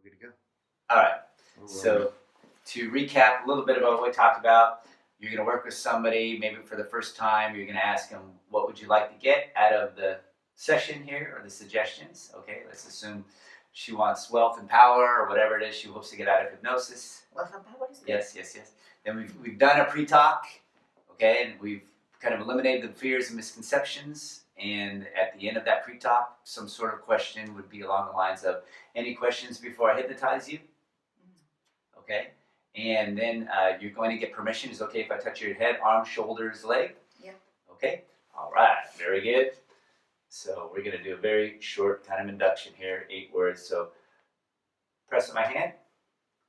We're good to go. All right. So to recap a little bit about what we talked about, you're going to work with somebody maybe for the first time. You're going to ask them, what would you like to get out of the session here or the suggestions? Okay, let's assume she wants wealth and power or whatever it is she hopes to get out of hypnosis. Wealth and power? Yes. Then we've done a pre-talk, okay, and we've kind of eliminated the fears and misconceptions. And at the end of that pre-talk, some sort of question would be along the lines of, any questions before I hypnotize you? Okay. And then you're going to get permission. Is it okay if I touch your head, arm, shoulders, leg? Yeah. Okay. All right. Very good. So we're going to do a very short kind of induction here, 8 words. So press my hand,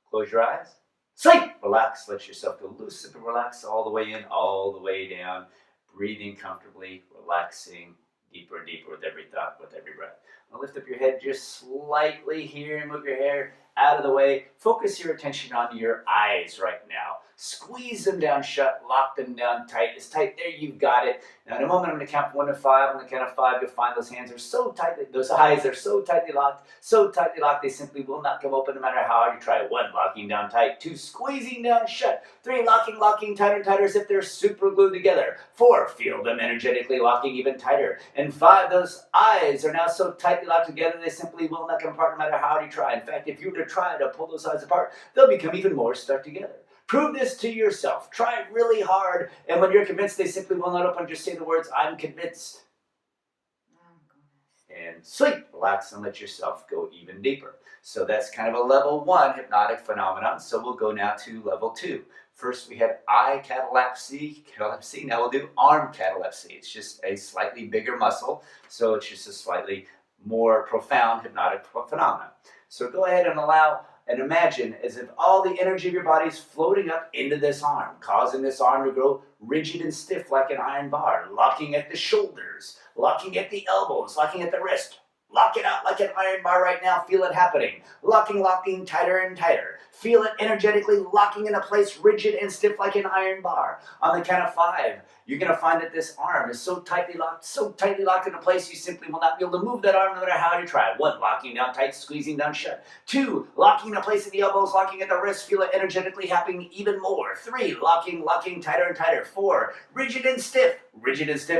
close your eyes, sleep, relax, let yourself go loose and relax all the way in, all the way down, breathing comfortably, relaxing deeper and deeper with every thought, with every breath. Now lift up your head just slightly here and move your hair out of the way. Focus your attention on your eyes right now. Squeeze them down shut, lock them down tight. It's tight there, you've got it. Now in a moment I'm going to count from 1 to 5. On the count of 5, you'll find those hands are so tightly, those eyes are so tightly locked, they simply will not come open no matter how hard you try. 1, locking down tight. 2, squeezing down shut. 3, locking tighter and tighter as if they're super glued together. 4, feel them energetically locking even tighter. And 5, those eyes are now so tightly locked together they simply will not come apart no matter how hard you try. In fact, if you were to try to pull those eyes apart, they'll become even more stuck together. Prove this to yourself. Try it really hard, and when you're convinced they simply will not open, just say the words, I'm convinced. And sleep, relax, and let yourself go even deeper. So that's kind of a level 1 hypnotic phenomenon. So we'll go now to level 2. First we had eye catalepsy. Now we'll do arm catalepsy. It's just a slightly bigger muscle, so it's just a slightly more profound hypnotic phenomenon. So go ahead and allow and imagine as if all the energy of your body is floating up into this arm, causing this arm to grow rigid and stiff like an iron bar, locking at the shoulders, locking at the elbows, locking at the wrist. Lock it out like an iron bar right now. Feel it happening. Locking tighter and tighter. Feel it energetically locking into place, rigid and stiff like an iron bar. On the count of 5, you're going to find that this arm is so tightly locked into place, you simply will not be able to move that arm no matter how you try. 1, locking down tight, squeezing down shut. 2, locking into place at the elbows, locking at the wrist. Feel it energetically happening even more. 3, locking tighter and tighter. 4, rigid and stiff.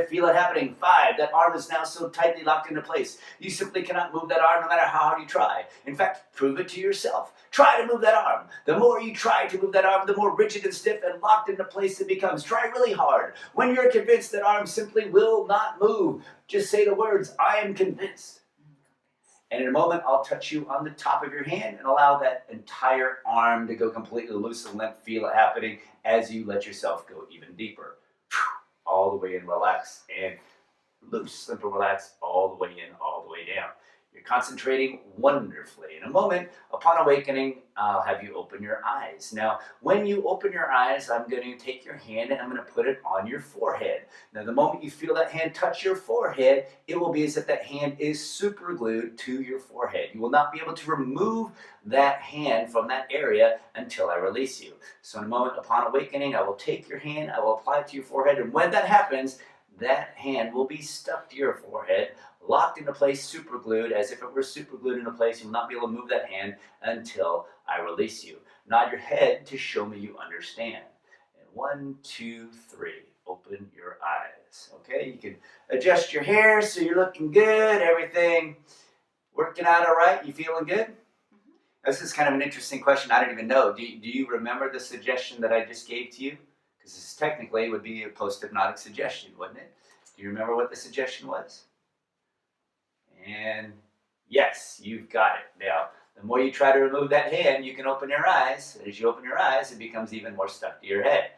Feel it happening. 5, that arm is now so tightly locked into place, you simply cannot move that arm no matter how hard you try. In fact, prove it to yourself. Try to move that arm. The more you try to move that arm, the more rigid and stiff and locked into place it becomes. Try really hard. When you're convinced that arm simply will not move, just say the words, I am convinced. And in a moment, I'll touch you on the top of your hand and allow that entire arm to go completely loose and limp. Feel it happening as you let yourself go even deeper. All the way in, relax, and loose, limp, and relax, all the way in, all the way down. You're concentrating wonderfully. In a moment, upon awakening, I'll have you open your eyes. Now, when you open your eyes, I'm going to take your hand and I'm going to put it on your forehead. Now, the moment you feel that hand touch your forehead, it will be as if that hand is super glued to your forehead. You will not be able to remove that hand from that area until I release you. So in a moment, upon awakening, I will take your hand, I will apply it to your forehead, and when that happens, that hand will be stuck to your forehead, locked into place, super glued, as if it were super glued into place. You will not be able to move that hand until I release you. Nod your head to show me you understand. And 1, 2, 3, open your eyes. Okay, you can adjust your hair so you're looking good, everything working out all right. You feeling good? This is kind of an interesting question. I don't even know. Do you remember the suggestion that I just gave to you? Because this technically would be a post-hypnotic suggestion, wouldn't it? Do you remember what the suggestion was? And yes, you've got it. Now, the more you try to remove that hand, you can open your eyes. And as you open your eyes, it becomes even more stuck to your head.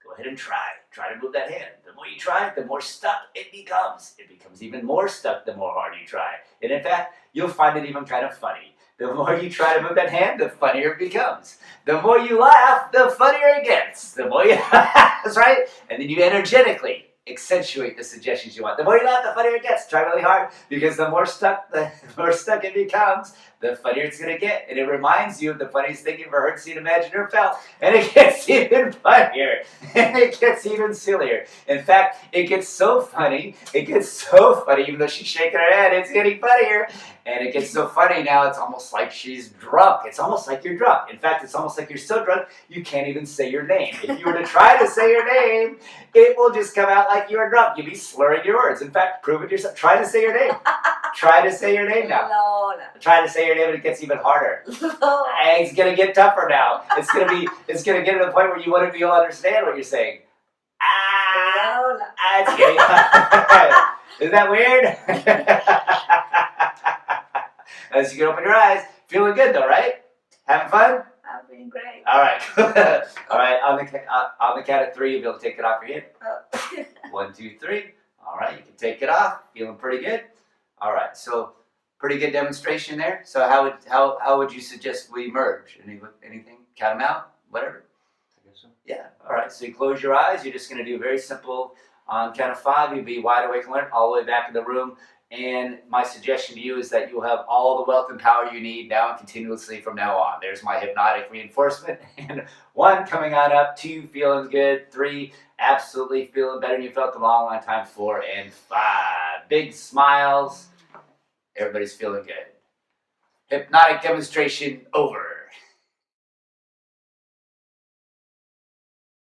Go ahead and try. Try to move that hand. The more you try, the more stuck it becomes. It becomes even more stuck the more hard you try. And in fact, you'll find it even kind of funny. The more you try to move that hand, the funnier it becomes. The more you laugh, the funnier it gets. The more you that's right. And then you energetically accentuate the suggestions you want. The more you laugh, the funnier it gets. Try really hard, because the more stuck it becomes, the funnier it's going to get. And it reminds you of the funniest thing you've ever heard, seen, imagined, or felt. And it gets even funnier. And it gets even sillier. In fact, it gets so funny, even though she's shaking her head, it's getting funnier. And it gets so funny now, it's almost like she's drunk. It's almost like you're drunk. In fact, it's almost like you're so drunk, you can't even say your name. If you were to try to say your name, it will just come out like you're drunk. You'll be slurring your words. In fact, prove it yourself. Try to say your name. Try to say your name now. Lola. Try to say your name and it gets even harder. And it's gonna get tougher now. It's gonna get to the point where you won't even understand what you're saying. Lola. It's getting Isn't that weird? As you can open your eyes, feeling good though, right? Having fun? I'm feeling great. All right. All right. On the count of 3, you'll be able to take it off your hip. 1, 2, 3. All right. You can take it off. Feeling pretty good. All right. So pretty good demonstration there. So how would you suggest we merge? Anything? Count them out. Whatever. I guess so. Yeah. All right. So you close your eyes. You're just going to do very simple. On count of 5, you'll be wide awake and alert all the way back in the room. And my suggestion to you is that you'll have all the wealth and power you need now and continuously from now on. There's my hypnotic reinforcement. And 1, coming on up. 2, feeling good. 3, absolutely feeling better than you felt in a long, long time. 4 and 5. Big smiles. Everybody's feeling good. Hypnotic demonstration over.